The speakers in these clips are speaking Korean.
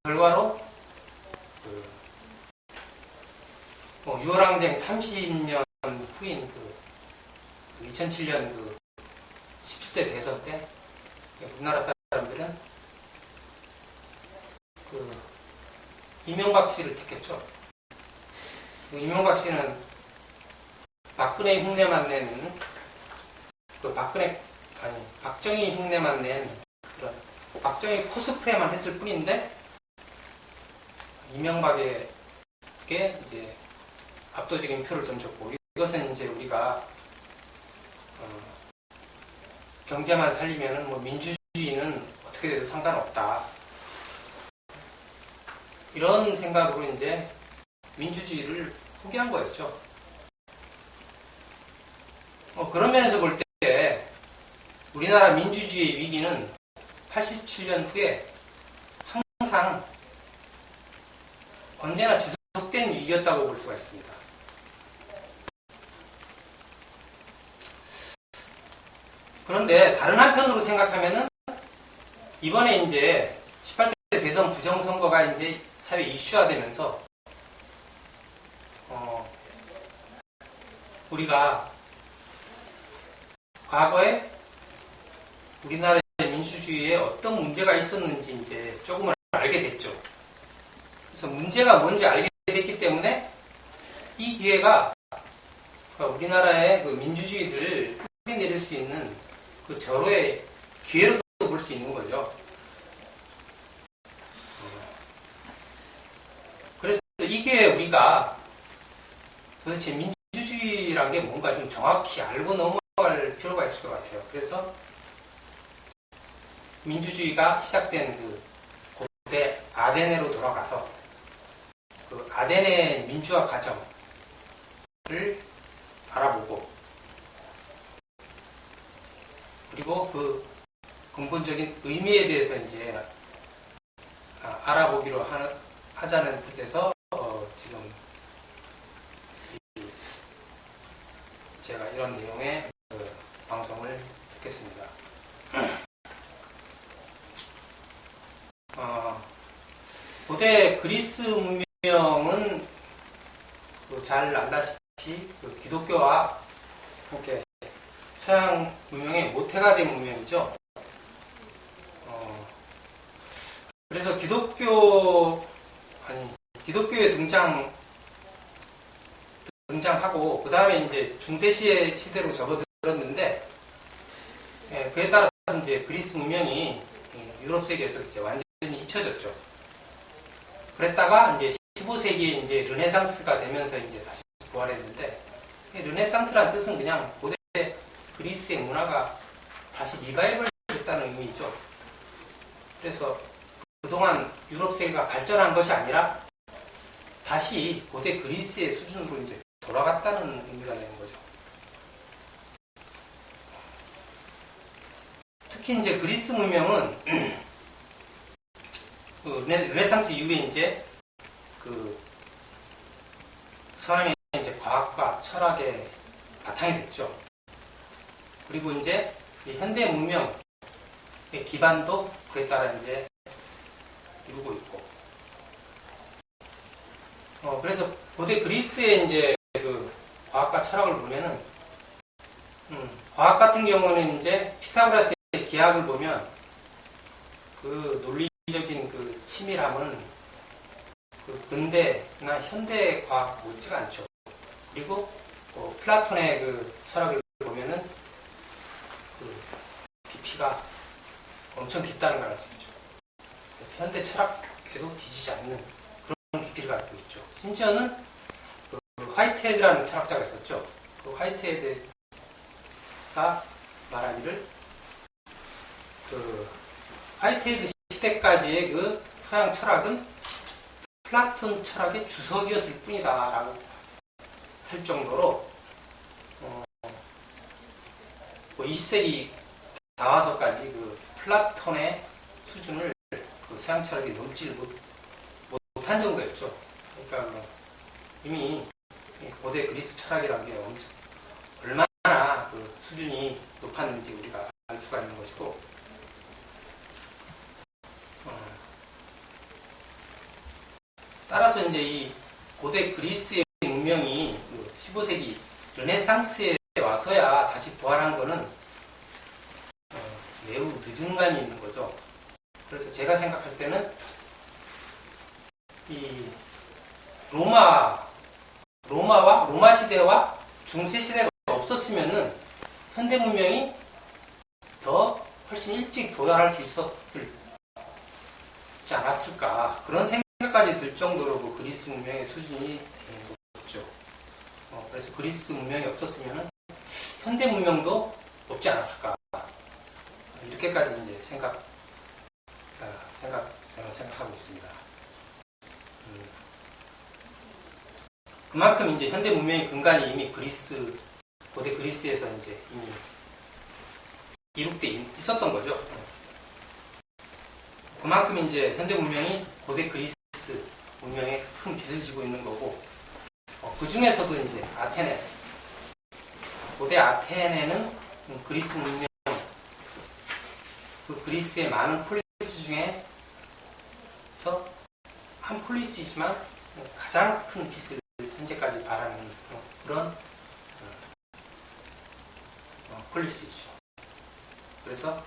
결과로 유월항쟁 30년 후인 2007년 17대 대선 때 우리나라 사람들은 이명박 씨를 택했죠. 이명박 씨는 박근혜 흉내만 낸 박정희 흉내만 낸 그런 박정희 코스프레만 했을 뿐인데 이명박에게 이제 압도적인 표를 던졌고, 이것은 이제 우리가 경제만 살리면은 민주주의는 어떻게 돼도 상관없다, 이런 생각으로 이제 민주주의를 포기한 거였죠. 그런 면에서 볼 때 우리나라 민주주의의 위기는 87년 후에 항상 언제나 지속된 위기였다고 볼 수가 있습니다. 그런데 다른 한편으로 생각하면은 이번에 이제 18대 대선 부정선거가 이제 사회 이슈화되면서 우리가 과거에 우리나라의 민주주의에 어떤 문제가 있었는지 이제 조금은 알게 됐죠. 그래서 문제가 뭔지 알게 됐기 때문에 이 기회가 우리나라의 민주주의를 뿌리내릴 수 있는 절호의 기회로도 볼 수 있는 거죠. 그래서 이 기회에 우리가 도대체 민주주의란 게 뭔가 좀 정확히 알고 넘어갈 필요가 있을 것 같아요. 그래서 민주주의가 시작된 고대 아테네로 돌아가서 아테네 민주화 과정을 알아보고, 그리고 근본적인 의미에 대해서 이제 알아보기로 하자는 뜻에서 지금 제가 이런 내용의 방송을 듣겠습니다. 고대 그리스 문명은 잘 알다시피 기독교와 함께 서양 문명의 모태가 된 문명이죠. 그래서 기독교에 등장하고 그 다음에 이제 중세 시대로 접어들었는데, 그에 따라서 이제 그리스 문명이 유럽 세계에서 이제 완전히 잊혀졌죠. 그랬다가 이제 15세기에 이제 르네상스가 되면서 이제 다시 부활했는데, 르네상스라는 뜻은 그냥 고대 그리스의 문화가 다시 리바이벌 됐다는 의미죠. 그래서 그동안 유럽 세계가 발전한 것이 아니라 다시 고대 그리스의 수준으로 이제 돌아갔다는 의미가 되는 거죠. 특히 이제 그리스 문명은 르네상스 이후에 이제 서양의 이제 과학과 철학의 바탕이 됐죠. 그리고 이제 이 현대 문명의 기반도 그에 따라 이제 이루고 있고, 그래서 고대 그리스의 이제 과학과 철학을 보면은, 과학 같은 경우는 이제 피타고라스의 기하학을 보면 논리적인 치밀함은 근대나 현대 과학 못지가 않죠. 그리고 플라톤의 철학을 보면은 깊이가 엄청 깊다는 걸 알 수 있죠. 그래서 현대 철학에도 뒤지지 않는 그런 깊이를 갖고 있죠. 심지어는 화이트헤드라는 철학자가 있었죠. 화이트헤드가 말하기를 화이트헤드 시대까지의 서양 철학은 플라톤 철학의 주석이었을 뿐이다 라고 할 정도로 20세기 다 와서까지 플라톤의 수준을 서양 철학이 넘지 못한 정도였죠. 그러니까 이미 고대 그리스 철학이라는 게 얼마나 수준이 높았는지 우리가 알 수가 있는 것이고, 따라서 이제 이 고대 그리스의 문명이 그 15세기 르네상스에 와서야 다시 부활한 거는 매우 늦은 감이 있는 거죠. 그래서 제가 생각할 때는 이 로마 시대와 중세 시대가 없었으면은 현대 문명이 더 훨씬 일찍 도달할 수 있었지 않았을까, 그런 생각까지 들 정도로 그 그리스 문명의 수준이 높죠. 그래서 그리스 문명이 없었으면은 현대 문명도 없지 않았을까, 이렇게까지 이제 저는 생각하고 있습니다. 그만큼 이제 현대 문명의 근간이 이미 고대 그리스에서 이제 이미 이룩돼 있었던 거죠. 그만큼 이제 현대 문명이 고대 그리스 문명에 큰 빚을 지고 있는 거고, 그 중에서도 이제 고대 아테네는 그리스 문명, 그 그리스의 많은 폴리스 중에서 한 폴리스이지만 가장 큰 빚을 현재까지 바라는 그런 폴리스이죠. 그래서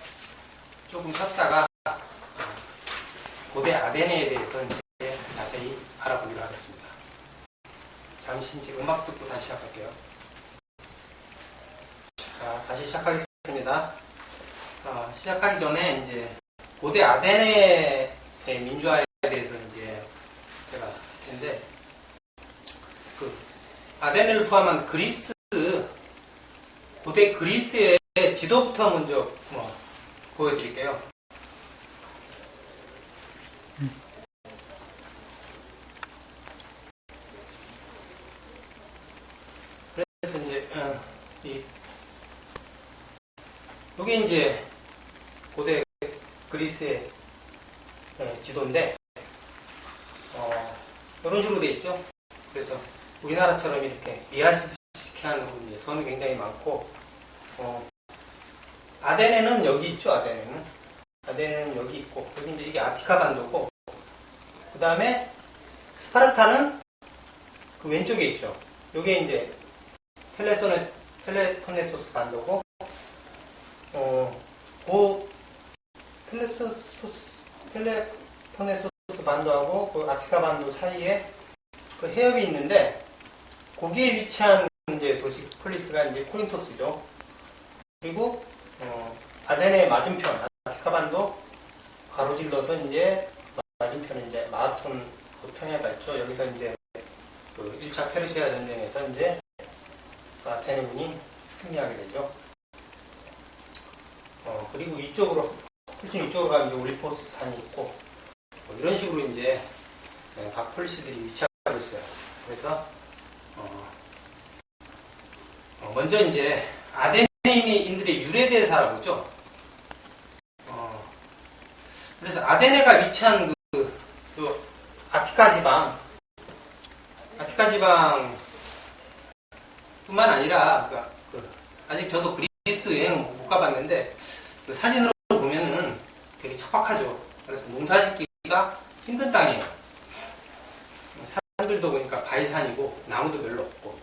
조금 쉬었다가 고대 아테네에 대해서 이제 자세히 알아보기로 하겠습니다. 잠시 이제 음악 듣고 다시 시작할게요. 자, 다시 시작하겠습니다. 시작하기 전에 이제 고대 아테네의 민주화에 대해서 이제 제가 할 텐데, 그 아테네를 포함한 고대 그리스의 지도부터 먼저 보여드릴게요. 그래서 이제 이게 이제 고대 그리스의 지도인데, 이런 식으로 되어 있죠. 그래서 우리나라처럼 이렇게 미아시스키한 이제 섬이 굉장히 많고, 아테네는 여기 있죠. 아테네는 여기 있고, 여기 이제 이게 아티카 반도고, 그 다음에 스파르타는 그 왼쪽에 있죠. 요게 이제 펠레포네소스 반도고, 펠레포네소스 반도하고 그 아티카 반도 사이에 그 해협이 있는데, 거기에 위치한 이제 도시 폴리스가 이제 코린토스죠. 그리고 아테네 맞은편 아티카 반도 가로질러서 이제 맞은편 이제 마라톤 그 평야가 있죠. 여기서 이제 그 1차 페르시아 전쟁에서 이제 아테네군이 승리하게 되죠. 그리고 훨씬 이쪽으로 가면 이제 올리포스 산이 있고, 이런 식으로 이제 각 폴리스들이 위치하고 있어요. 그래서 먼저 이제 아테네인들의 유래에 대해서 알아보죠. 그래서 아테네가 위치한 그 아티카 지방 뿐만 아니라, 아직 저도 그리스 여행 못 가봤는데, 그 사진으로 보면은 되게 척박하죠. 그래서 농사짓기가 힘든 땅이에요. 산들도 보니까 바위산이고 나무도 별로 없고,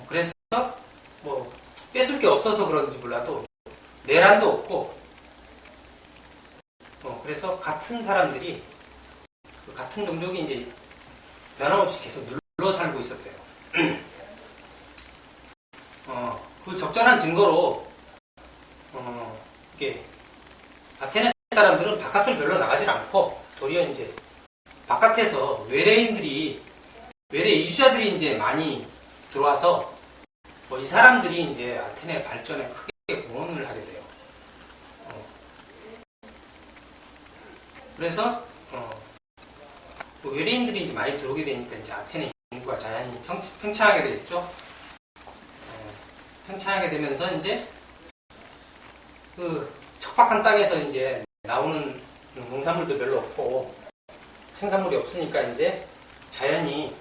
그래서 뭐 뺏을 게 없어서 그런지 몰라도 내란도 없고, 그래서 같은 사람들이 같은 종족이 이제 변함없이 계속 눌러 살고 있었대요. 그 적절한 증거로 이게 아테네 사람들은 바깥을 별로 나가질 않고, 도리어 이제 바깥에서 외래 이주자들이 이제 많이 들어와서 이 사람들이 이제 아테네 발전에 크게 공헌을 하게 돼요. 그래서 외래인들이 이제 많이 들어오게 되니까 이제 아테네 인구가 자연히 팽창하게 되겠죠. 팽창하게 되면서 이제 그 척박한 땅에서 이제 나오는 농산물도 별로 없고 생산물이 없으니까 이제 자연히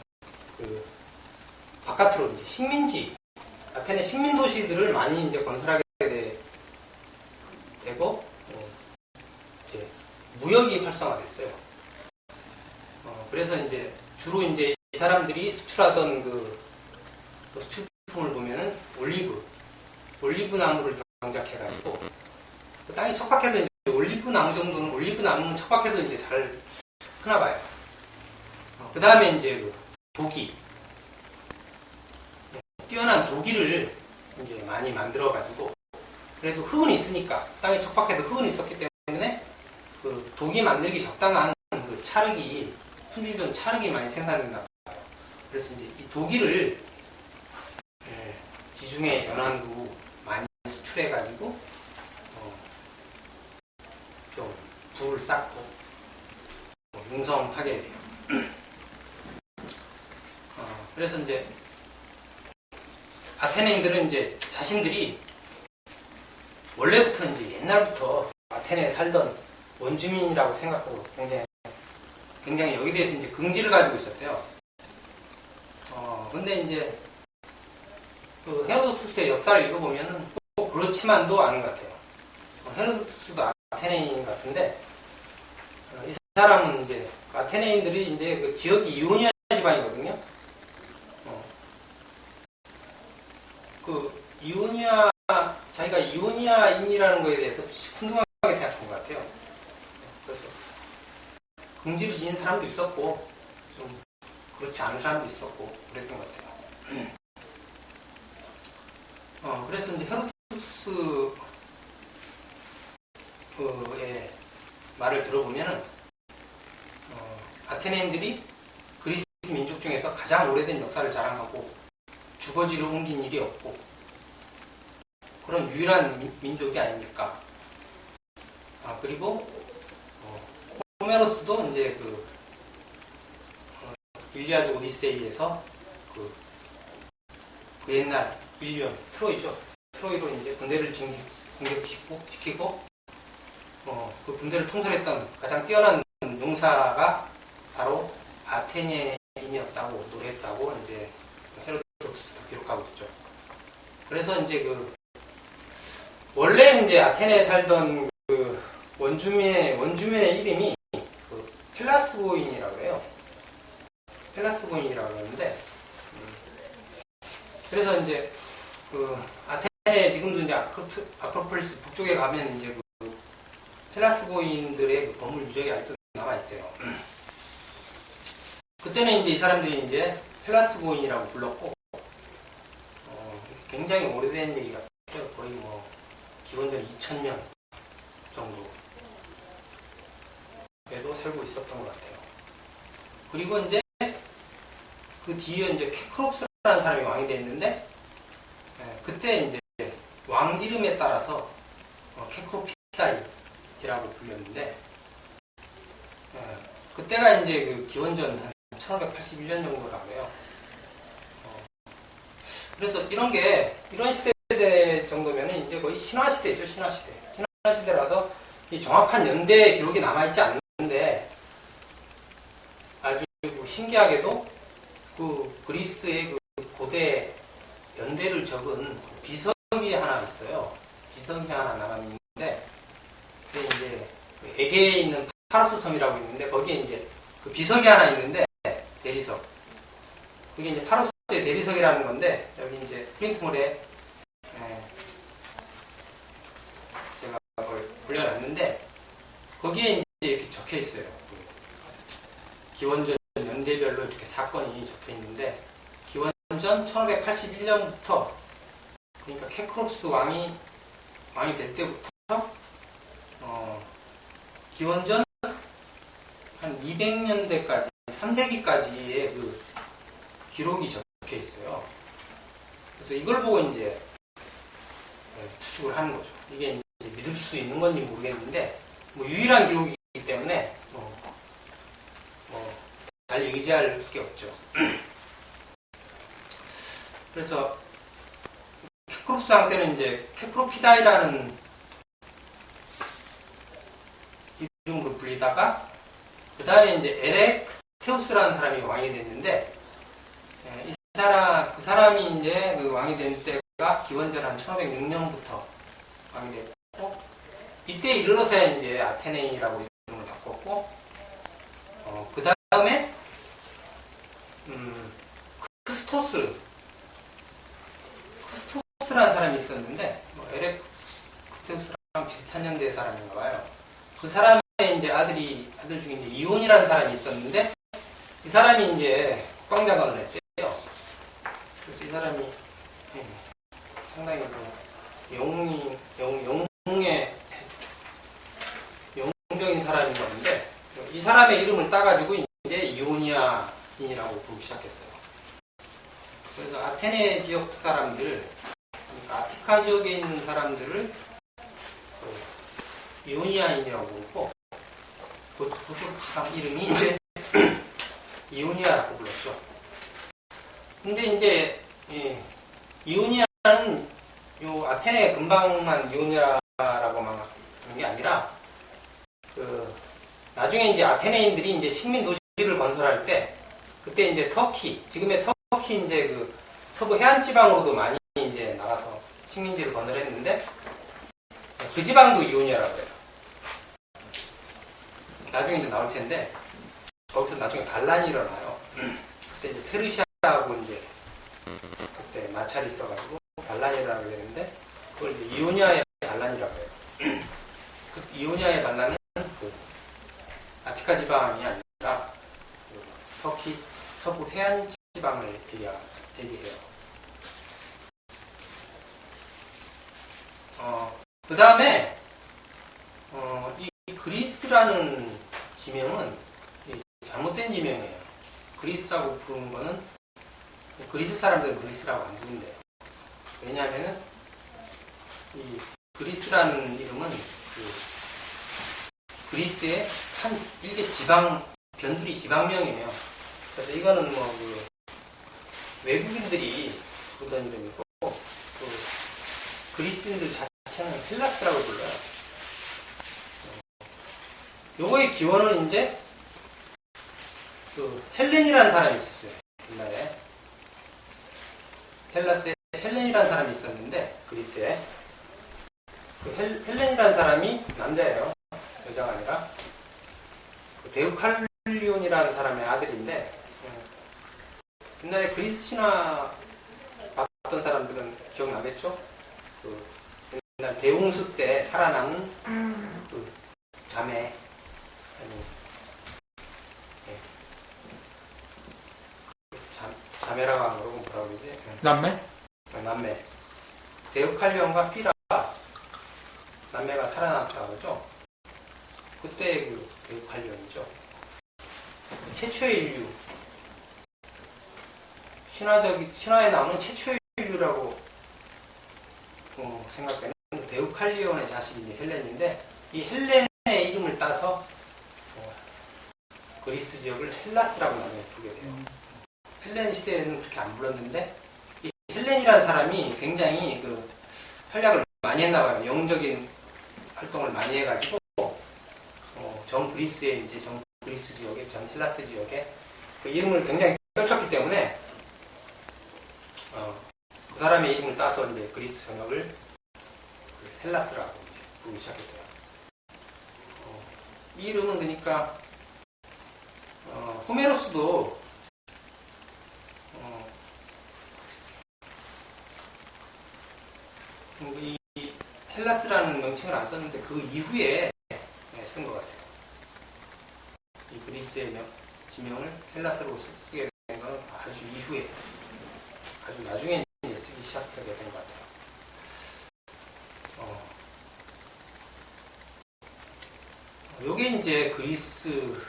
그 바깥으로 이제 아테네 식민 도시들을 많이 이제 건설하게 되고, 이제 무역이 활성화됐어요. 그래서 이제 주로 이제 이 사람들이 수출하던 그 수출품을 보면은 올리브 나무를 경작해가지고 그 땅이 척박해도 이제 올리브 나무 정도는 올리브 나무는 척박해도 이제 잘 크나 봐요. 그 다음에 이제 그 도기, 뛰어난 도기를 이제 많이 만들어가지고 그래도 흙은 있으니까 땅이 척박해도 흙은 있었기 때문에 그 도기 만들기 적당한 그 찰흙이 품질좋은 찰흙이 많이 생산된다 봐요. 그래서 이제 이 도기를 지중해 연안으로 많이 수출해가지고 좀 부를 쌓고 융성하게 돼요. 그래서 이제 아테네인들은 이제 자신들이 원래부터 이제 옛날부터 아테네에 살던 원주민이라고 생각하고 굉장히 여기에 대해서 이제 긍지를 가지고 있었대요. 근데 이제 그 헤로도투스의 역사를 읽어보면은 꼭 그렇지만도 않은 것 같아요. 헤로도투스도 아테네인 같은데 이 사람은 이제 아테네인들이 이제 그 지역이 이오니아 지방이거든요. 그 이오니아 자기가 이오니아인이라는 거에 대해서 시큰둥하게 생각한 것 같아요. 그래서 긍지를 지닌 사람도 있었고 좀 그렇지 않은 사람도 있었고 그랬던 것 같아요. 그래서 이제 헤로도투스의 말을 들어보면은 아테네인들이 그리스 민족 중에서 가장 오래된 역사를 자랑하고 주거지를 옮긴 일이 없고 그런 유일한 민족이 아닙니까? 그리고 호메로스도 이제 그 일리아드 오디세이에서 그 옛날 일리온 트로이죠. 트로이로 이제 군대를 공격시키고 그 군대를 통솔했던 가장 뛰어난 용사가 바로 아테네인이었다고 노래했다고 이제 헤로도투스가 기록하고 있죠. 그래서 이제 그 원래 이제 아테네에 살던 그 원주민의 이름이 그 헬라스고인이라고 해요. 헬라스고인이라고 하는데 그래서 이제 그 아테네 지금도 이제 아크로폴리스 북쪽에 가면 이제 그 헬라스고인들의 그 건물 유적이 아직도 남아 있대요. 그때는 이제 이 사람들이 이제 헬라스고인이라고 불렀고 굉장히 오래된 얘기 같아요. 거의 뭐 기원전 2000년 정도에도 살고 있었던 것 같아요. 그리고 이제 그 뒤에 이제 케크롭스라는 사람이 왕이 됐는데 그때 이제 왕 이름에 따라서 케크로피다이라고 불렸는데 그때가 이제 그 기원전 한 1581년 정도라고 해요. 그래서 이런 시대 정도면은 이제 거의 신화시대죠, 신화시대. 신화시대라서 이 정확한 연대 기록이 남아있지 않는데 아주 신기하게도 그 그리스의 그 고대 연대를 적은 비석이 하나 있어요. 비석이 하나 남아있는데 그게 이제 에게에 있는 파로스 섬이라고 있는데 거기에 이제 그 비석이 하나 있는데 대리석. 그게 이제 파로스의 대리석이라는 건데 여기 이제 프린트물에 제가 그걸 올려놨는데 거기에 이제 이렇게 적혀 있어요. 기원전 연대별로 이렇게 사건이 적혀 있는데 기원전 1581년부터 그러니까 케크롭스 왕이 될 때부터 기원전 한 200년대까지 3세기까지의 그 기록이 적혀 있어요. 그래서 이걸 보고 이제 추측을 하는 거죠. 이게 이제 믿을 수 있는 건지 모르겠는데 뭐 유일한 기록이기 때문에 잘 의지할 게 없죠. 그래서 케크롭스 왕 때는 이제 케크로피다이라는 이름으로 불리다가 그 다음에 이제 에렉테우스라는 사람이 왕이 됐는데 그 사람이 이제 그 왕이 된 때가 기원전 한 1506년부터 왕이 됐고 이때 이르러서야 이제 아테네인이라고 이름을 바꿨고 그 다음에 아리스토텔레스랑 비슷한 연대 사람인가 봐요. 그 사람의 이제 아들 중에 이제 이온이라는 사람이 있었는데, 이 사람이 이제 국방장관을 했대요. 그래서 이 사람이 상당히 영웅적인 사람인 건데, 이 사람의 이름을 따가지고 이제 이오니아인이라고 부르기 시작했어요. 그래서 아테네 지역 사람들, 그러니까 아티카 지역에 있는 사람들을 이오니아인이라고 부르고, 그쪽 사람 이름이 이제 이오니아라고 불렀죠. 근데 이제 이오니아는 요 아테네 근방만 이오니아라고만 하는 게 아니라, 나중에 이제 아테네인들이 이제 식민 도시를 건설할 때, 그때 이제 터키, 지금의 터키 이제 그 서부 해안 지방으로도 많이 이제 나가서 식민지를 건설했는데, 그 지방도 이오니아라고 해요. 나중에 이제 나올 텐데, 거기서 나중에 반란이 일어나요. 그때 이제 페르시아하고 이제 그때 마찰이 있어가지고 반란이 일어나게 되는데, 그걸 이제 이오니아의 반란이라고 해요. 그 이오니아의 반란은 그 아티카 지방이 아니라 그 터키 서부 해안 지방을 얘기해요. 그 다음에 이 그리스라는 지명은 잘못된 지명이에요. 그리스라고 부르는 거는 그리스 사람들은 그리스라고 안 부른대요. 왜냐하면은 이 그리스라는 이름은 그리스의 한 일개 지방, 변두리 지방명이에요. 그래서 이거는 뭐 외국인들이 부르던 이름이고, 그리스인들 자체는 헬라스라고 불러요. 요거의 기원은 이제 헬렌이라는 사람이 있었어요. 옛날에 헬라스에 헬렌이라는 사람이 있었는데, 그리스에 헬렌이라는 사람이 남자예요. 여자가 아니라 데우칼리온이라는 사람의 아들인데, 옛날에 그리스 신화 봤던 사람들은 기억나겠죠? 옛날 대홍수 때 살아남은 그 자매, 자매라고 하는 거고 뭐라고 그러지? 남매? 남매. 데우칼리온과 피라 남매가 살아남았다고 그러죠? 그때 그 데우칼리온이죠. 최초의 인류. 신화에 나오는 최초의 인류라고 생각되는 데우칼리온의 자식이 헬렌인데, 이 헬렌의 이름을 따서 그리스 지역을 헬라스라고 나중에 부르게 돼요. 헬렌 시대에는 그렇게 안 불렀는데, 이 헬렌이라는 사람이 굉장히 활약을 많이 했나 봐요. 영웅적인 활동을 많이 해가지고 전 그리스의 이제 전 그리스 지역에, 전 헬라스 지역에 그 이름을 굉장히 떨쳤기 때문에 그 사람의 이름을 따서 이제 그리스 전역을 헬라스라고 이제 부르기 시작했대요. 이 이름은 그러니까 호메로스도 이 헬라스라는 명칭을 안 썼는데 그 이후에 쓴 것 같아요. 이 그리스의 지명을 헬라스로 쓰게 된 건 아주 이후에, 아주 나중에 이제 쓰기 시작하게 된 것 같아요. 요게 이제 그리스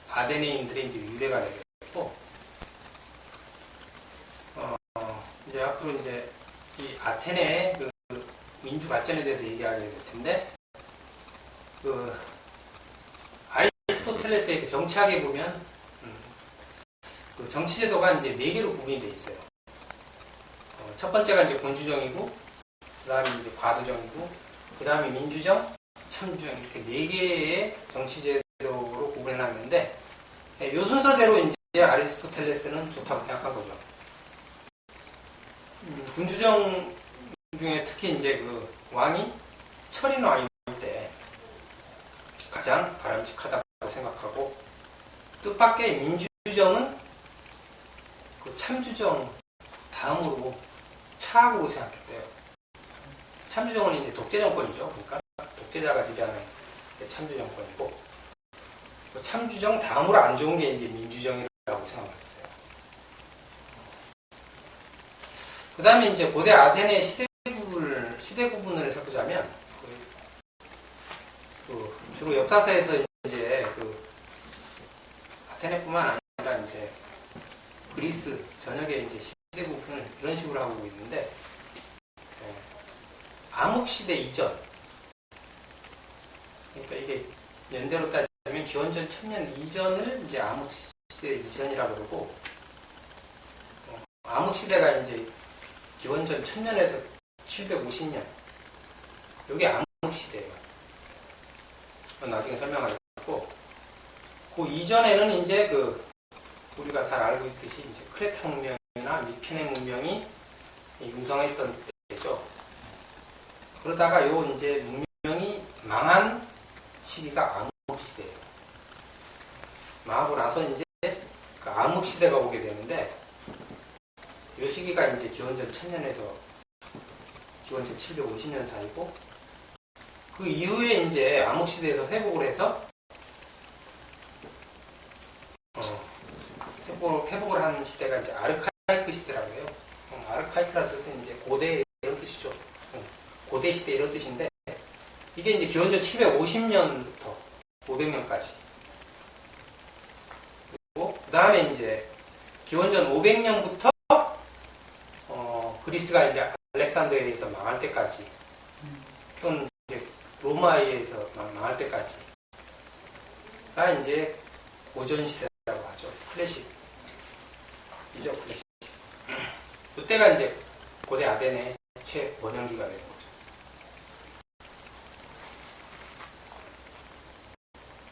아테네인들의 이제 유래가 되겠고, 이제 앞으로 이제 이 아테네의 그 민주 발전에 대해서 얘기하게 될 텐데, 아리스토텔레스의 그 정치학에 보면 그 정치제도가 이제 4개로 구분이 돼 있어요. 첫 번째가 이제 군주정이고, 그 다음에 이제 과도정이고, 그 다음에 민주정, 참주정, 이렇게 4개의 정치제도로 구분해놨는데, 이 순서대로 이제 아리스토텔레스는 좋다고 생각한 거죠. 군주정 중에 특히 이제 그 왕이 철인 왕일 때 가장 바람직하다고 생각하고, 뜻밖의 민주정은 그 참주정 다음으로 차악으로 생각했대요. 참주 정권이 이제 독재 정권이죠. 그러니까 독재자가 지배하는 참주 정권이고, 참주정 다음으로 안 좋은 게 이제 민주정이라고 생각했어요. 그 다음에 이제 고대 아테네 시대 구분을 해보자면, 주로 역사서에서 이제 아테네뿐만 아니라 이제 그리스 전역의 이제 시대 구분을 이런 식으로 하고 있는데, 암흑시대 이전, 그러니까 이게 연대로 따지면 기원전 1000년 이전을 이제 암흑시대 이전이라고 그러고, 암흑시대가 이제 기원전 1000년에서 750년, 이게 암흑시대예요. 나중에 설명하겠고, 그 이전에는 이제 우리가 잘 알고 있듯이 이제 크레타 문명이나 미케네 문명이 융성했던 때죠. 그러다가 이제 문명이 망한 시기가 암흑시대예요. 망하고 나서 이제 그 암흑시대가 오게 되는데, 이 시기가 이제 기원전 1000년에서 기원전 750년 사이고, 그 이후에 이제 암흑시대에서 회복을 해서 회복을 하는 시대가 이제 아르카이크 시대라고 해요. 아르카이크라는 뜻은 이제 고대 이런 뜻이죠. 고대 시대 이런 뜻인데, 이게 이제 기원전 750년부터 500년까지. 그리고 그 다음에 이제 기원전 500년부터 그리스가 이제 알렉산더에 의해서 망할 때까지, 또는 이제 로마에 의해서 망할 때까지가 이제 고전 시대라고 하죠. 클래식이죠, 클래식. 이때가 이제 고대 아테네 최원형기가 되는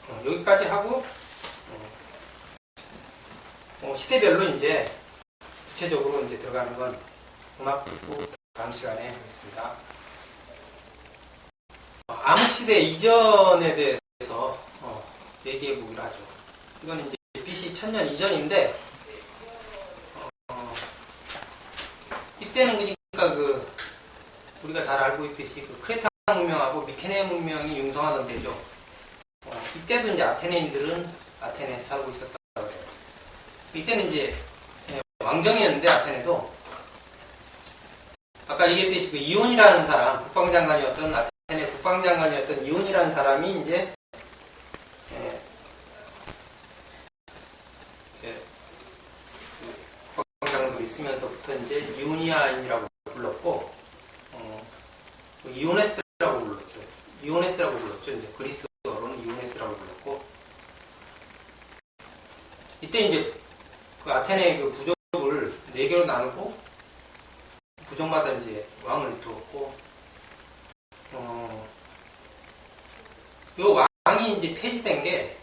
거죠. 여기까지 하고, 시대별로 이제 구체적으로 이제 들어가는 건 음악 듣고 다음 시간에 하겠습니다. 암흑시대 이전에 대해서 얘기해 보기로 하죠. 이건 이제 BC 1000년 이전인데, 이때는 그러니까 우리가 잘 알고 있듯이 크레타 문명하고 미케네 문명이 융성하던 때죠. 이때도 이제 아테네인들은 아테네에 살고 있었다고 해요. 이때는 이제 왕정이었는데, 아테네도 아까 얘기했듯이 이온이라는 사람, 국방장관이었던 아테네 국방장관이었던 이온이라는 사람이 이제 국방장관으로 있으면서부터 이제 이오니아인이라고 불렀고, 이오네스라고 불렀죠. 이오네스라고 불렀죠. 이제 그리스어로는 이오네스라고 불렀고, 이때 이제 아테네 부족을 4개로 나누고, 부족마다 이제 왕을 두었고, 요 왕이 이제 폐지된 게,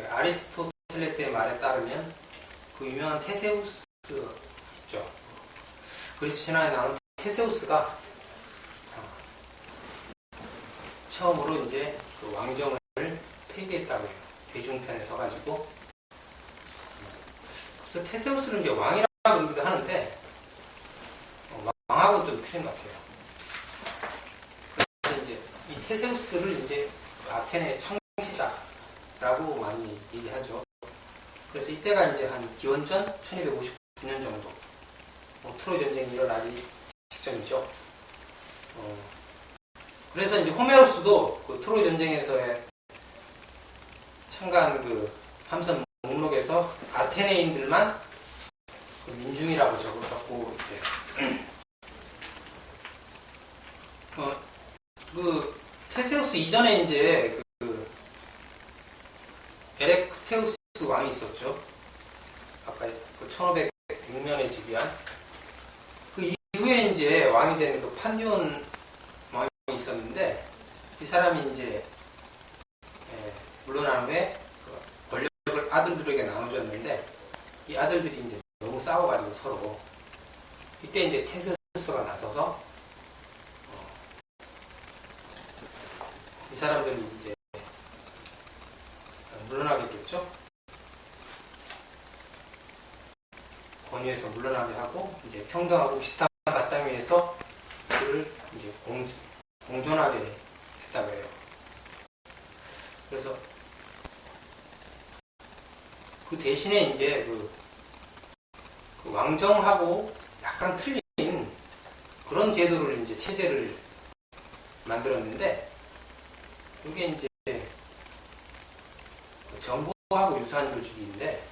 아리스토텔레스의 말에 따르면 그 유명한 테세우스 있죠. 그리스 신화에 나오는 테세우스가 처음으로 이제 그 왕정을 폐기했다고 해요. 대중편에 서가지고. 그래서 테세우스를 이제 왕이라고 그러기도 하는데, 왕하고는 좀 틀린 것 같아요. 그래서 이제 이 테세우스를 이제 아테네 창시자라고 많이 얘기하죠. 그래서 이때가 이제 한 기원전 1259년 정도, 트로이 전쟁이 일어나기 직전이죠. 그래서 이제 호메로스도 그 트로이 전쟁에서의 참가한 함선 목록에서 아테네인들만 민중이라고 적고 있대요. 테세우스 이전에 이제 에렉테우스 왕이 있었죠. 아까 1506년에 즉위한. 그 이후에 이제 왕이 된 판디온 왕이 있었는데, 이 사람이 이제 물러난 후에 권력을 아들들에게 나눠줬는데, 이 아들들이 이제 너무 싸워가지고 서로, 이때 이제 테세우스가 나서서 이 사람들이 이제 물러나겠죠. 권위에서 물러나게 하고, 이제 평등하고 비슷한 바탕 위에서 그를 이제 했다 그래요. 그래서 그 대신에 이제 그 왕정하고 약간 틀린 그런 제도를 이제 체제를 만들었는데, 이게 이제 정부하고 유사한 조직인데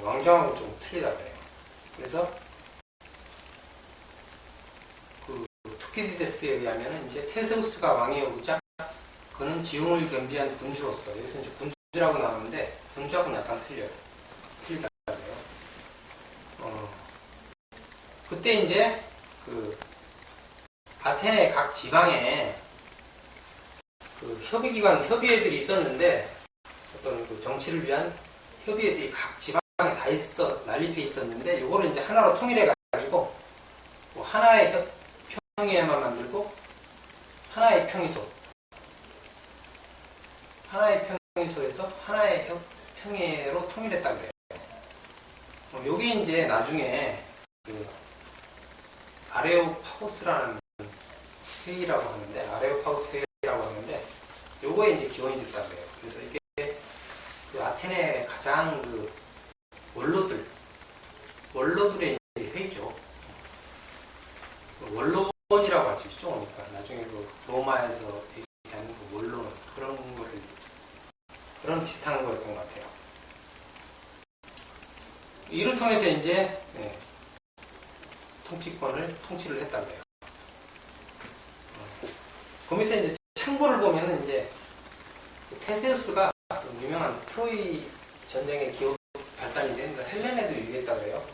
왕정하고 좀 틀리다 그래요. 그래서 그 투키디데스에 의하면 이제 테세우스가 왕에 오르자 그는 지용을 겸비한 군주로서, 여기서 이제 군주라고 나오는데 군주하고는 약간 틀리다 그래요. 그때 이제 그 아테네 각 지방에 그 협의회들이 있었는데, 어떤 그 정치를 위한 협의회들이 각 지방에 다 난립해 있었는데, 요거를 이제 하나로 통일해가지고 뭐 하나의 평의회만 만들고 하나의 평의소에서 하나의 평의회로 통일했다 그래요. 요게 이제 나중에 그 아레오파고스라는 회의라고 하는데, 아레오파고스 회의라고 하는데, 요거에 이제 기원이 됐다 그래요. 그래서 이게 그 아테네 가장 그 원로들의 이제 회의죠. 원론이라고 할 수 있죠. 그러니까 나중에 그 로마에서 얘기하는 그 원론, 그런 비슷한 거였던 것 같아요. 이를 통해서 이제 통치를 했다 그래요. 그 밑에 이제 참고를 보면은 이제 테세우스가 유명한 트로이 전쟁의 기업 발단이 된 헬렌에도 유의했다 그래요.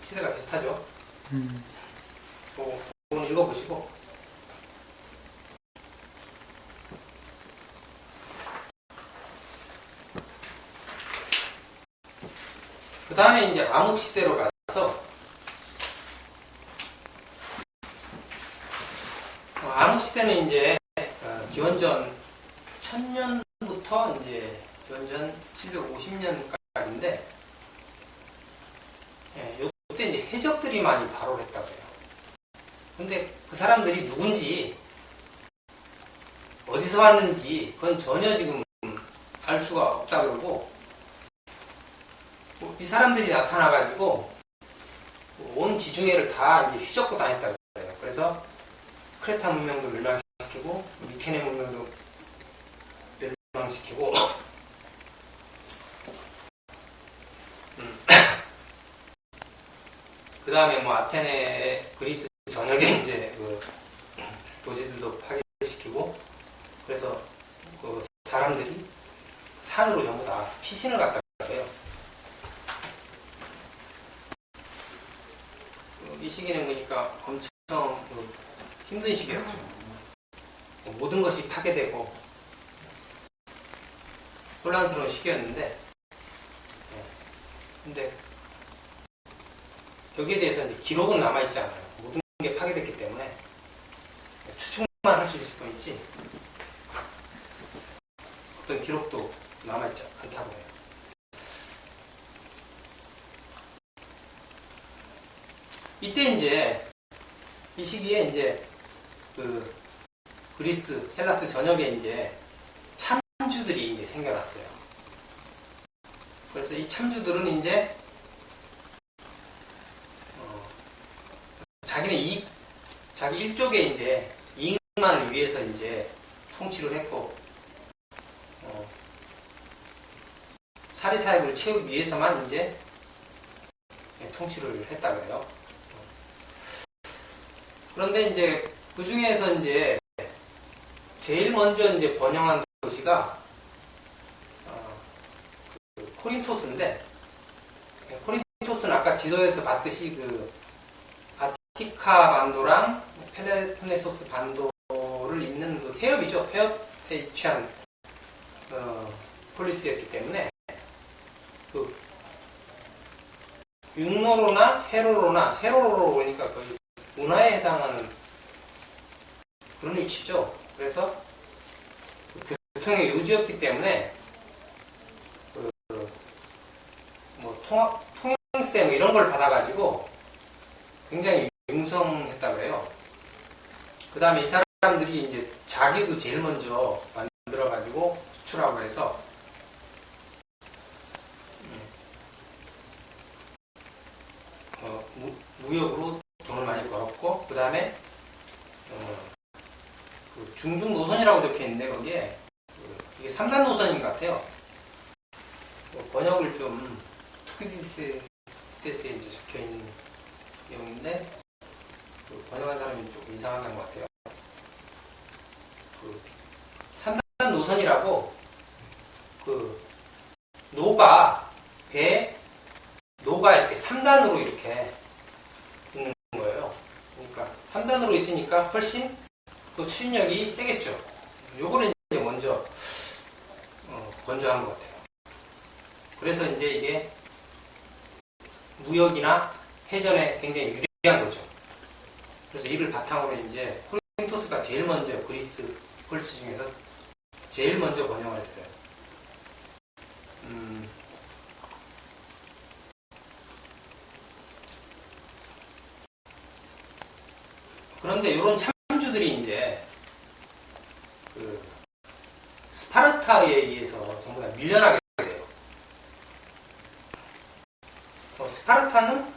시대가 비슷하죠. 그건 읽어보시고. 그 다음에 이제 암흑시대로 가서, 암흑시대는 이제 기원전 1000년부터 이제 기원전 750년까지인데, 이때 이제 해적들이 많이 발호를 했다고 해요. 근데 그 사람들이 누군지, 어디서 왔는지, 그건 전혀 지금 알 수가 없다 그러고, 이 사람들이 나타나가지고 온 지중해를 다 이제 휘젓고 다녔다고 해요. 그래서 크레타 문명도 멸망시키고, 미케네 문명도 멸망시키고, 그 다음에 뭐 아테네, 그리스 전역에 이제 그 도시들도 파괴시키고, 그래서 그 사람들이 산으로 전부 다 피신을 갔다 그래요. 이 시기는 그러니까 엄청 힘든 시기였죠. 모든 것이 파괴되고 혼란스러운 시기였는데, 근데 여기에 대해서 이제 기록은 남아있지 않아요. 모든 게 파괴됐기 때문에 추측만 할 수 있을 뿐이지 어떤 기록도 남아있지 않다고 해요. 이때 이제 이 시기에 이제 그 그리스, 헬라스 전역에 이제 참주들이 이제 생겨났어요. 그래서 이 참주들은 이제 자기 일족의 이제 이익만을 위해서 이제 통치를 했고, 사리사욕을 채우기 위해서만 이제 통치를 했다 그래요. 그런데 이제 그 중에서 이제 제일 먼저 이제 번영한 도시가 코린토스인데, 코린토스는 아까 지도에서 봤듯이 그 아티카 반도랑 펠레폰네소스 반도를 잇는 그 해협이죠. 해협에 위치한 폴리스였기 때문에 그 육로로나 해로로 보니까 거의 운하에 해당하는 그런 위치죠. 그래서 그 교통의 요지였기 때문에 뭐 통행세 뭐 이런 걸 받아가지고 굉장히 융성했다고 해요. 그 다음에 이 사람들이 이제 자기도 제일 먼저 만들어가지고 수출하고 해서 무역으로 돈을 많이 벌었고, 그 다음에 그 중중 노선이라고 적혀 있는데 거기에 이게 3단 노선인 것 같아요. 번역을 좀 투기디스에 이제 적혀 있는 내용인데 번역한 사람이 조금 이상한 것 같아요. 3단 노선이라고 노가 이렇게 3단으로 이렇게 있는 거예요. 그러니까 3단으로 있으니까 훨씬 또 추진력이 세겠죠. 요거를 이제 먼저 건조한 것 같아요. 그래서 이제 이게 무역이나 해전에 굉장히 유리한 거죠. 그래서 이를 바탕으로 이제 콜린토스가 제일 먼저 그리스 폴스 중에서 제일 먼저 번역을 했어요. 그런데 이런 참주들이 이제 스파르타에 의해서 전부 다 밀려나게 돼요. 스파르타는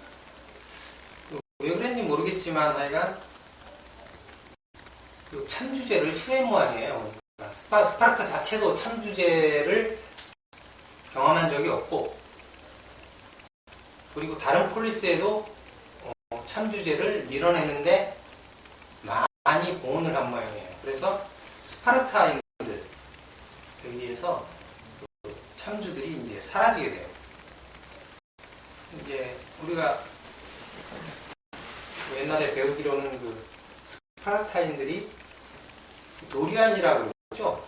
왜 그랬는지 모르겠지만 하여간 참주제를 싫어한 모양이에요. 그러니까 스파르타 자체도 참주제를 경험한 적이 없고, 그리고 다른 폴리스에도 참주제를 밀어내는데 많이 공헌을 한 모양이에요. 그래서 스파르타인들에 의해서 참주들이 이제 사라지게 돼요. 이제 우리가 옛날에 배우기로는 스파르타인들이 도리안이라고 그러죠.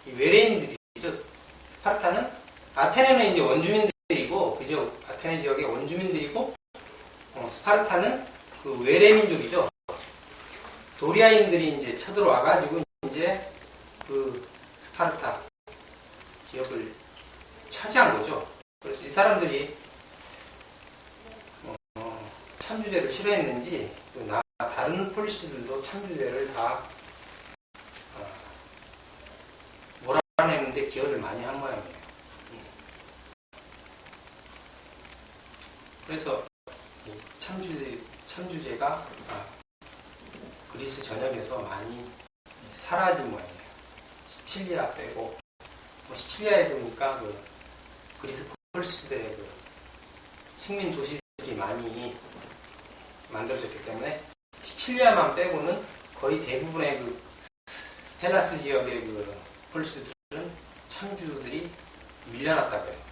이 외래인들이죠. 스파르타는 아테네는 이제 원주민들이고, 그죠? 아테네 지역의 원주민들이고, 스파르타는 그 외래민족이죠. 도리아인들이 이제 쳐들어와가지고 이제 그 스파르타 지역을 차지한 거죠. 그래서 이 사람들이 참주제를 싫어했는지 다른 폴리스들도 참주제를 다 몰아내는데 기여를 많이 한 모양이에요. 그래서 참주제가 그리스 전역에서 많이 사라진 모양이에요. 시칠리아 빼고, 시칠리아에 보니까 그리스 폴리스들의 식민 도시들이 많이 만들어졌기 때문에 시칠리아만 빼고는 거의 대부분의 헬라스 지역의 폴리스들은 참주들이 밀려났다고 해요.